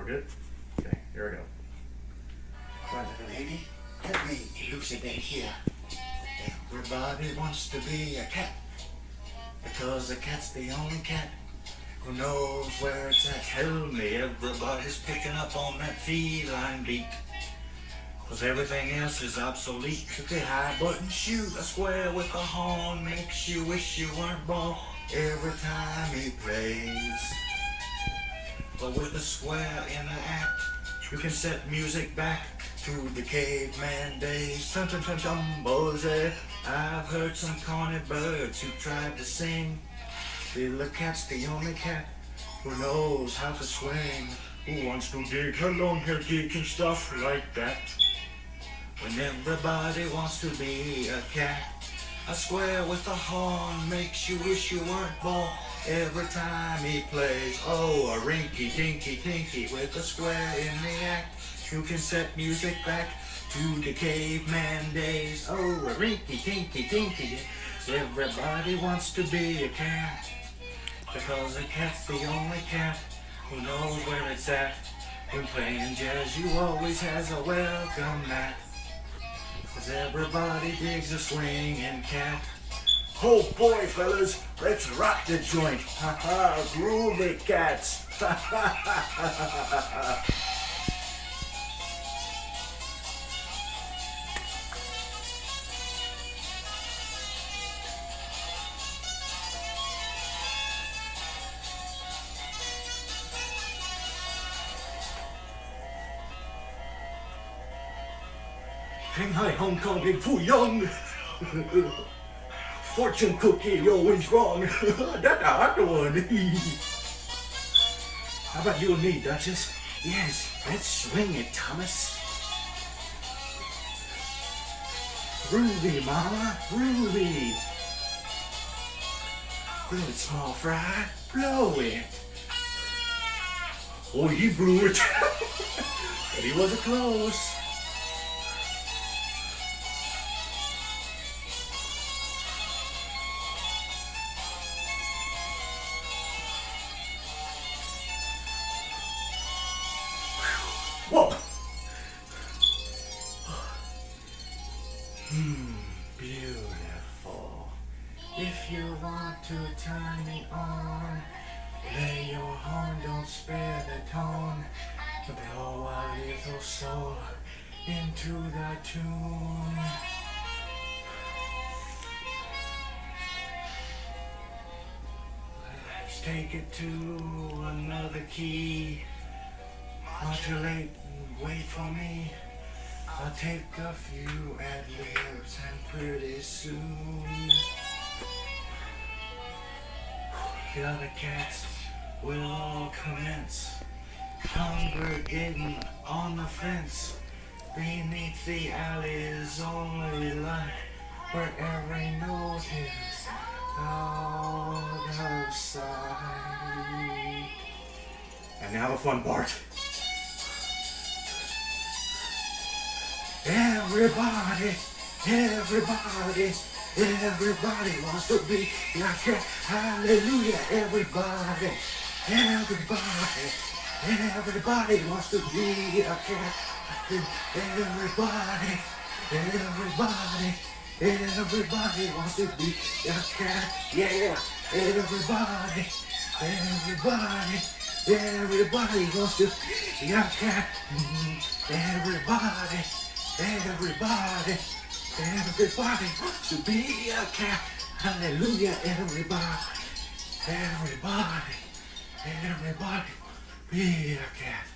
we're good? Okay, here we go. Well, little lady, let me elucidate here. Everybody wants to be a cat, because a cat's the only cat who knows where it's at. Tell me everybody's picking up on that feline beat, cause everything else is obsolete. The high button shoe, a square with a horn, makes you wish you weren't born every time he plays. But with a square in the act, you can set music back to the caveman days. Tum tum tum tum, boys, I've heard some corny birds who tried to sing. The cat's the only cat who knows how to swing. Who wants to dig her long hair geek and stuff like that? When everybody wants to be a cat, a square with a horn makes you wish you weren't born every time he plays. Oh, a rinky dinky dinky with a square in the act. You can set music back to the caveman days. Oh, a rinky dinky dinky. Everybody wants to be a cat, because a cat's the only cat who knows where it's at. When playing jazz, you always has a welcome mat, cause everybody digs a swinging cat. Oh boy, fellas, let's rock the joint. Ha ha, groovy cats. Ha ha ha ha ha. Shanghai, Hong Kong, Big Fu Young. Fortune cookie, you always wrong. That's the hard one. How about you and me, Duchess? Yes, let's swing it, Thomas. Groovy, mama, groovy. Blow it, small fry, blow it. Oh, he blew it. But he wasn't close. Whoa! Beautiful. If you want to turn me on, lay your horn, don't spare the tone. Blow a little soul into the tune. Let's take it to another key. Modulate and wait for me. I'll take a few ad-libs and pretty soon the other cats will all commence congregating on the fence beneath the alley's only light, where every note is out of sight. And now the fun part. Everybody, everybody, everybody wants to be like a hallelujah. Everybody, everybody, everybody wants to be a cat. Everybody, everybody, everybody wants to be a cat. Yeah, everybody, everybody, everybody wants to be a cat. Everybody. Everybody, everybody wants to be a cat. Hallelujah, everybody, everybody, everybody be a cat.